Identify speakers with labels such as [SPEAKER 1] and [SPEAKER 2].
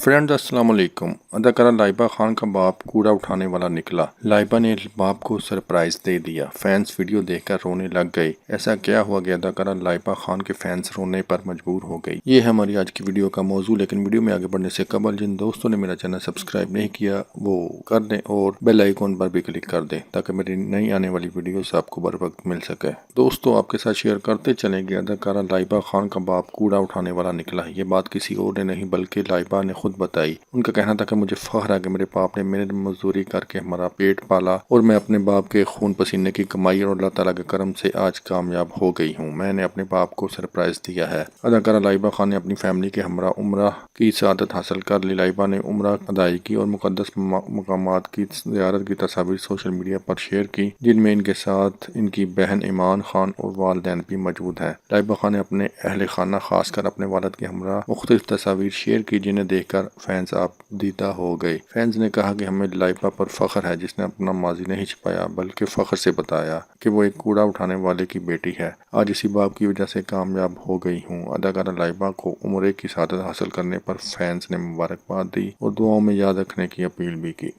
[SPEAKER 1] Friends अस्सलाम वालेकुम। अदाकारा लाइबा खान का बाप कूड़ा उठाने वाला निकला। लाइबा ने बाप को सरप्राइज दे दिया। फैंस वीडियो देखकर रोने लग गए। ऐसा क्या हुआ कि अदाकारा लाइबा खान के फैंस रोने पर मजबूर हो गई? ये है हमारी आज की वीडियो का मौजू। लेकिन वीडियो में आगे बढ़ने से कबल जिन दोस्तों ने मेरा चैनल सब्सक्राइब नहीं किया वो कर दें और बेल आइकॉन पर भी क्लिक कर दें ताकि मेरी नई आने वाली वीडियो आपको बर वक्त मिल सके। दोस्तों आपके साथ शेयर करते चलेंगे। अदाकारा लाइबा खान का बाप कूड़ा उठाने वाला निकला। ये बात किसी और ने नहीं बल्कि लाइबा ने खुद बताई। उनका कहना था कि मुझे फख्र है कि मेरे बाप ने मेहनत मजदूरी करके हमारा पेट पाला और मैं अपने बाप के खून पसीने की कमाई और अल्लाह ताला के करम से आज कामयाब हो गई हूँ। मैंने अपने बाप को सरप्राइज दिया है। अदाकारा लाइबा खान ने अपनी फैमिली के हमरा उम्रा की सआदत हासिल कर ली। लाइबा ने उम्रा अदायगी और मुकद्दस मकामात की ज़ियारत की तस्वीर सोशल मीडिया पर शेयर की, जिनमें इनके साथ इनकी बहन ईमान खान और वालिदैन भी मौजूद हैं। लाइबा खान ने अपने अहले खाना खासकर अपने वालिद के हमरा मुख्तलिफ तस्वीर शेयर की, जिन्हें देखकर फैंस आप दीदा हो गए। फैंस ने कहा कि हमें लाइबा पर फख्र है जिसने अपना माजी नहीं छिपाया बल्कि फख्र से बताया कि वो एक कूड़ा उठाने वाले की बेटी है। आज इसी बाप की वजह से कामयाब हो गई हूँ। अदाकारा लाइबा को उम्रे की सआदत हासिल करने पर फैंस ने मुबारकबाद दी और दुआओं में याद रखने की अपील भी की।